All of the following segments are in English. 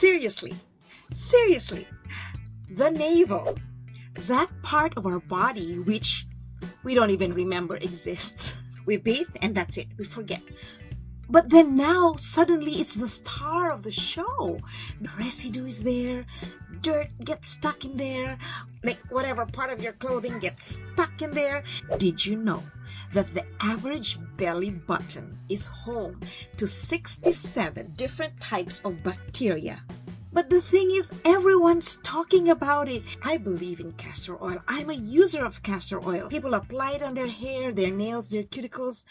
Seriously, the navel, that part of our body which we don't even remember exists. We bathe and that's it, we forget. But then now, suddenly, it's the star of the show. The residue is there, dirt gets stuck in there, like whatever part of your clothing gets stuck in there. Did you know that the average belly button is home to 67 different types of bacteria? But the thing is, everyone's talking about it. I believe in castor oil. I'm a user of castor oil. People apply it on their hair, their nails, their cuticles.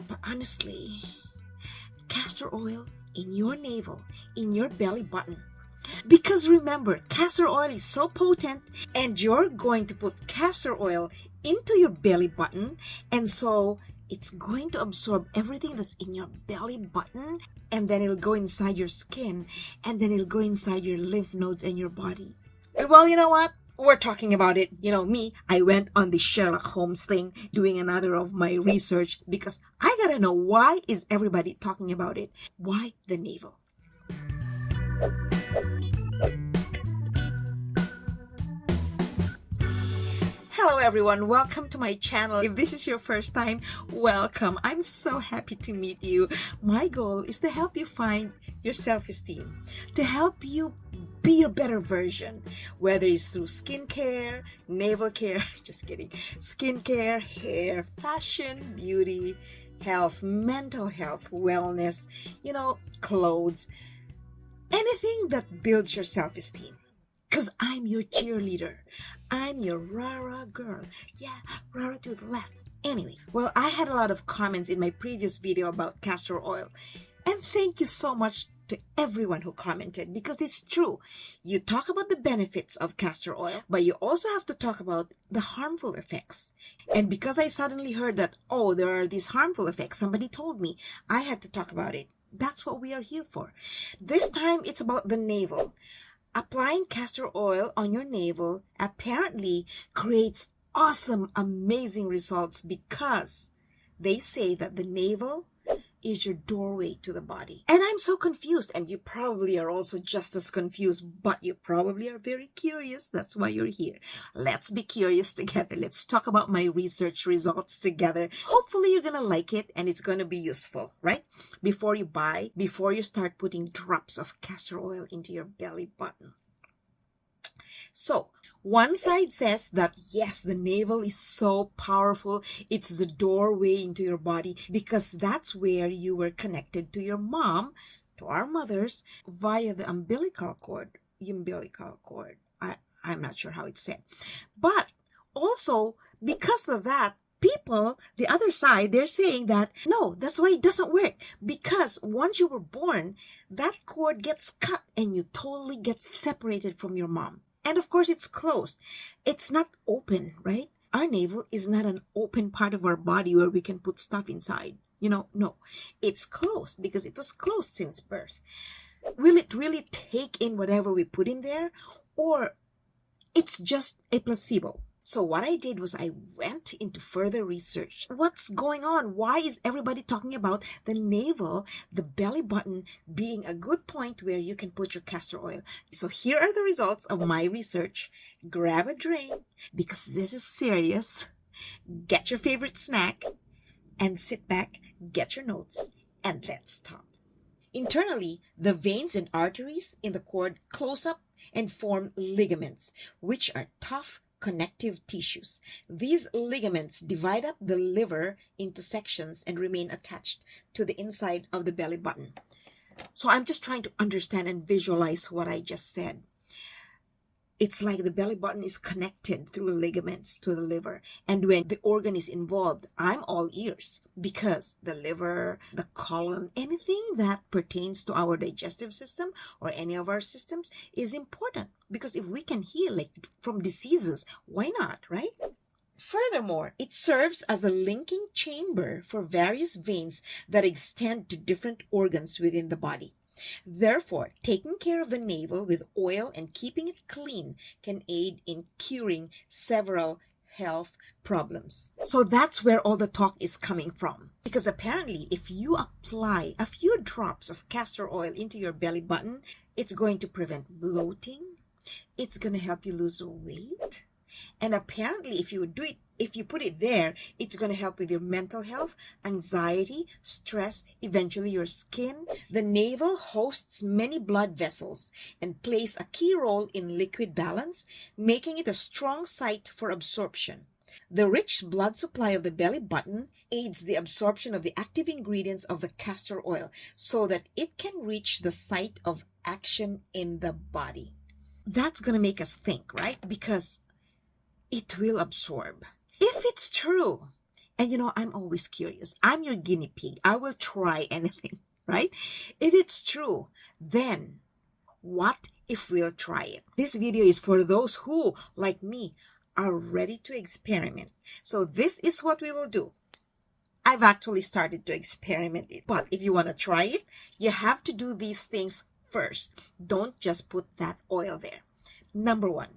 But honestly, castor oil in your navel, in your belly button. Because remember, castor oil is so potent, and you're going to put castor oil into your belly button, and so it's going to absorb everything that's in your belly button, and then it'll go inside your skin, and then it'll go inside your lymph nodes and your body. Well, you know what? We're talking about it. You know, me, I went on the Sherlock Holmes thing, doing another of my research, because I gotta know, why is everybody talking about it? Why the navel? Hello everyone, welcome to my channel. If this is your first time, welcome. I'm so happy to meet you. My goal is to help you find your self-esteem, to help you be your better version, whether it's through skincare, navel care, just kidding, skincare, hair, fashion, beauty, health, mental health, wellness, clothes, anything that builds your self-esteem. Because I'm your cheerleader. I'm your rah-rah girl. Yeah, rah-rah to the left. Anyway, well, I had a lot of comments in my previous video about castor oil. And thank you so much to everyone who commented, because it's true. You talk about the benefits of castor oil, but you also have to talk about the harmful effects. And because I suddenly heard that, oh, there are these harmful effects, somebody told me, I had to talk about it. That's what we are here for. This time, it's about the navel. Applying castor oil on your navel apparently creates awesome, amazing results, because they say that the navel is your doorway to the body. And I'm so confused, and you probably are also just as confused, but you probably are very curious. That's why you're here. Let's be curious together. Let's talk about my research results together. Hopefully you're gonna like it and it's gonna be useful, right? Before you start putting drops of castor oil into your belly button. So, one side says that yes, the navel is so powerful. It's the doorway into your body, because that's where you were connected to your mom, to our mothers, via the umbilical cord. I'm not sure how it's said. But also, because of that, people, the other side, they're saying that, no, that's why it doesn't work. Because once you were born, that cord gets cut and you totally get separated from your mom. And of course, it's closed. It's not open, right? Our navel is not an open part of our body where we can put stuff inside. No. It's closed because it was closed since birth. Will it really take in whatever we put in there? Or it's just a placebo? So what I did was I went into further research. What's going on? Why is everybody talking about the navel, the belly button, being a good point where you can put your castor oil? So here are the results of my research. Grab a drink, because this is serious. Get your favorite snack and sit back, get your notes, and let's talk. Internally, the veins and arteries in the cord close up and form ligaments, which are tough connective tissues. These ligaments divide up the liver into sections and remain attached to the inside of the belly button. So I'm just trying to understand and visualize what I just said. It's like the belly button is connected through ligaments to the liver. And when the organ is involved, I'm all ears, because the liver, the colon, anything that pertains to our digestive system or any of our systems is important. Because if we can heal from diseases, why not, right? Furthermore, it serves as a linking chamber for various veins that extend to different organs within the body. Therefore, taking care of the navel with oil and keeping it clean can aid in curing several health problems. So that's where all the talk is coming from. Because apparently, if you apply a few drops of castor oil into your belly button, it's going to prevent bloating. It's going to help you lose weight. And apparently, if you put it there, it's going to help with your mental health, anxiety, stress, eventually your skin. The navel hosts many blood vessels and plays a key role in liquid balance, making it a strong site for absorption. The rich blood supply of the belly button aids the absorption of the active ingredients of the castor oil so that it can reach the site of action in the body. That's going to make us think, right? Because it will absorb. If it's true, and I'm always curious. I'm your guinea pig. I will try anything, right? If it's true, then what if we'll try it? This video is for those who, like me, are ready to experiment. So this is what we will do. I've actually started to experiment it. But if you want to try it, you have to do these things first. Don't just put that oil there. Number one,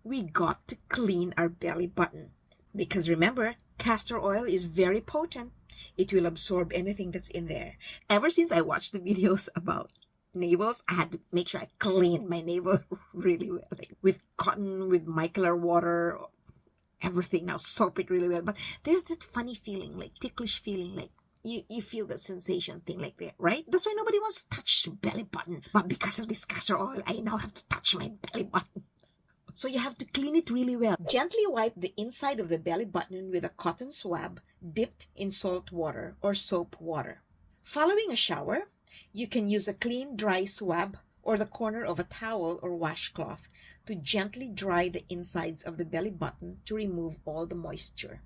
we got to clean our belly button. Because remember, castor oil is very potent. It will absorb anything that's in there. Ever since I watched the videos about navels, I had to make sure I cleaned my navel really well. Like with cotton, with micellar water, everything. Now soap it really well. But there's that funny feeling, like ticklish feeling, like you feel the sensation thing like that, right? That's why nobody wants to touch the belly button. But because of this castor oil, I now have to touch my belly button. So you have to clean it really well. Gently wipe the inside of the belly button with a cotton swab dipped in salt water or soap water. Following a shower, you can use a clean, dry swab or the corner of a towel or washcloth to gently dry the insides of the belly button to remove all the moisture.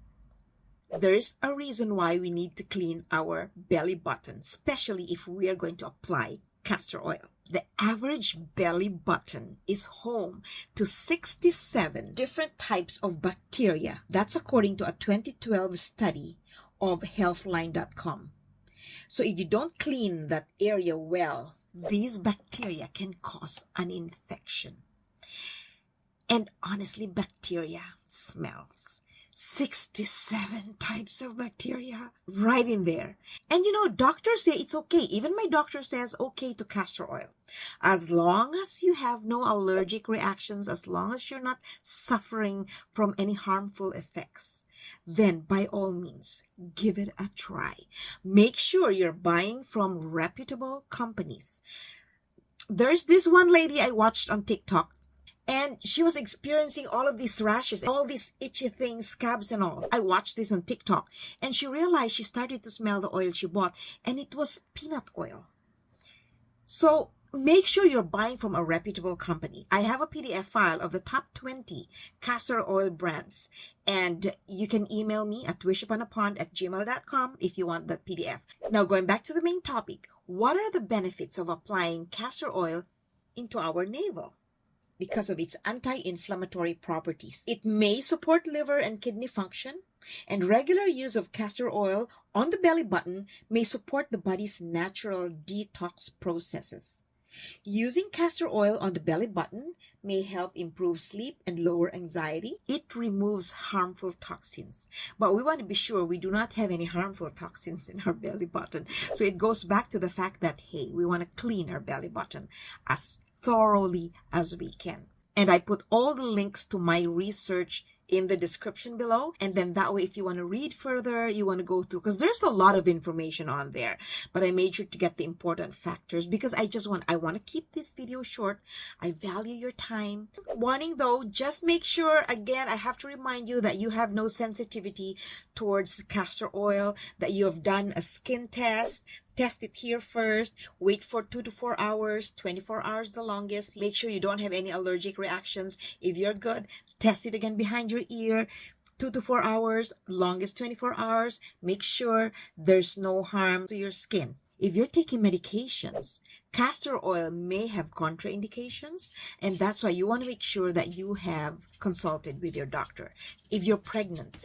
There's a reason why we need to clean our belly button, especially if we are going to apply castor oil. The average belly button is home to 67 different types of bacteria. That's according to a 2012 study of healthline.com. So if you don't clean that area well, these bacteria can cause an infection. And honestly, bacteria smells. 67 types of bacteria right in there. And doctors say it's okay. Even my doctor says okay to castor oil. As long as you have no allergic reactions, as long as you're not suffering from any harmful effects, then by all means, give it a try. Make sure you're buying from reputable companies. There's this one lady I watched on TikTok, and she was experiencing all of these rashes, all these itchy things, scabs and all. I watched this on TikTok, and she realized she started to smell the oil she bought, and it was peanut oil. So make sure you're buying from a reputable company. I have a PDF file of the top 20 castor oil brands, and you can email me at wishuponapond@gmail.com if you want that PDF. Now, going back to the main topic, what are the benefits of applying castor oil into our navel? Because of its anti-inflammatory properties. It may support liver and kidney function, and regular use of castor oil on the belly button may support the body's natural detox processes. Using castor oil on the belly button may help improve sleep and lower anxiety. It removes harmful toxins. But we want to be sure we do not have any harmful toxins in our belly button. So it goes back to the fact that, hey, we want to clean our belly button as thoroughly as we can. And I put all the links to my research in the description below, and then that way if you want to read further, you want to go through, because there's a lot of information on there, but I made sure to get the important factors because I want to keep this video short. I value your time. Warning though, just make sure, again, I have to remind you that you have no sensitivity towards castor oil, that you have done a skin test. Test it here first, wait for 2 to 4 hours, 24 hours the longest. Make sure you don't have any allergic reactions. If you're good, test it again behind your ear, 2 to 4 hours, longest 24 hours. Make sure there's no harm to your skin. If you're taking medications, castor oil may have contraindications, and that's why you want to make sure that you have consulted with your doctor. If you're pregnant,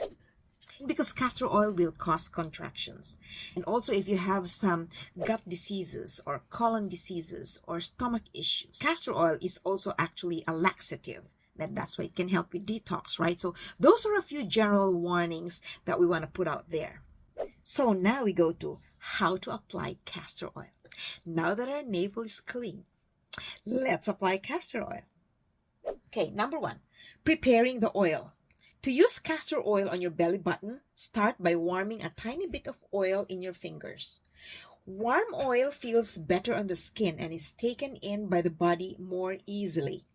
because castor oil will cause contractions. And also if you have some gut diseases or colon diseases or stomach issues, castor oil is also actually a laxative. then that's why it can help you detox, right? So those are a few general warnings that we want to put out there. So now we go to how to apply castor oil. Now that our navel is clean, let's apply castor oil. Okay, number 1, preparing the oil. To use castor oil on your belly button, start by warming a tiny bit of oil in your fingers. Warm oil feels better on the skin and is taken in by the body more easily.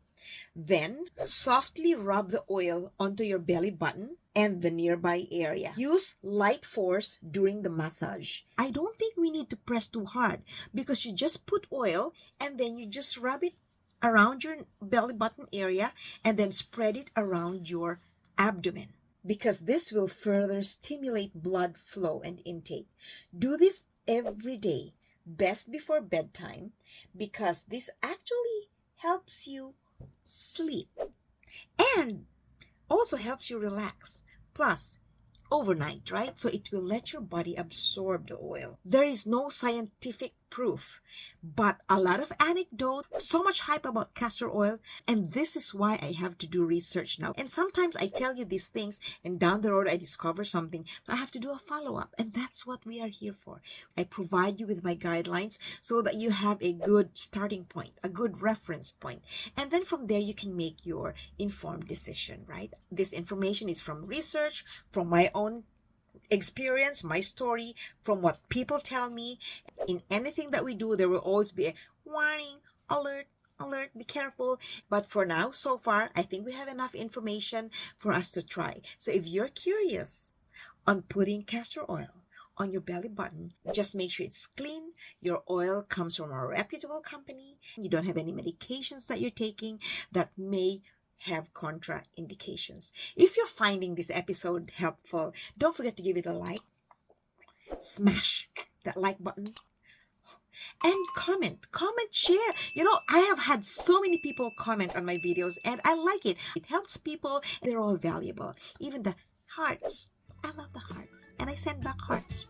Then, softly rub the oil onto your belly button and the nearby area. Use light force during the massage. I don't think we need to press too hard because you just put oil and then you just rub it around your belly button area and then spread it around your abdomen, because this will further stimulate blood flow and intake. Do this every day, best before bedtime, because this actually helps you sleep and also helps you relax. Plus, overnight, right? So it will let your body absorb the oil. There is no scientific proof, but a lot of anecdote, so much hype about castor oil, and this is why I have to do research now. And sometimes I tell you these things and down the road I discover something, so I have to do a follow-up, and that's what we are here for. I provide you with my guidelines so that you have a good starting point, a good reference point, and then from there you can make your informed decision, right? This information is from research, from my own experience, my story, from what people tell me. In anything that we do, there will always be a warning, alert, alert, be careful. But for now, so far, I think we have enough information for us to try. So if you're curious on putting castor oil on your belly button, just make sure it's clean. Your oil comes from a reputable company. You don't have any medications that you're taking that may have contraindications. If you're finding this episode helpful, don't forget to give it a like. Smash that like button. And comment, share. You know, I have had so many people comment on my videos and I like it. It helps people. They're all valuable. Even the hearts. I love the hearts. And I send back hearts.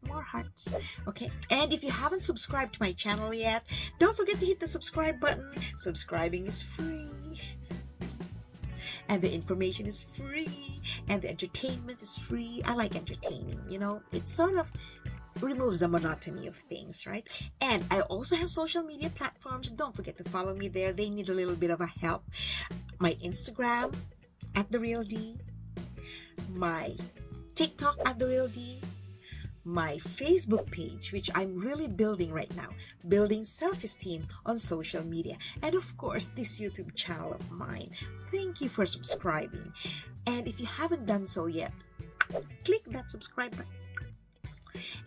More hearts. Okay, and if you haven't subscribed to my channel yet, don't forget to hit the subscribe button. Subscribing is free, and the information is free, and the entertainment is free. I like entertaining, you know, it sort of removes the monotony of things, right? And I also have social media platforms. Don't forget to follow me there. They need a little bit of a help. My Instagram at The Real D, my TikTok at The Real D, my Facebook page, which I'm really building right now, building self-esteem on social media, and of course this YouTube channel of mine. Thank you for subscribing, and if you haven't done so yet, click that subscribe button,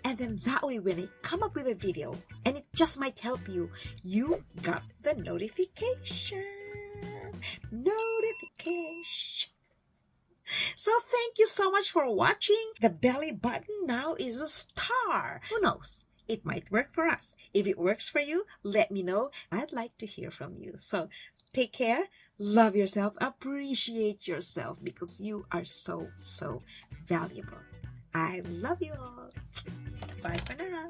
and then that way when I come up with a video, and it just might help you, you got the notification. So thank you so much for watching. The belly button now is a star. Who knows? It might work for us. If it works for you, let me know. I'd like to hear from you. So take care. Love yourself. Appreciate yourself because you are so, so valuable. I love you all. Bye for now.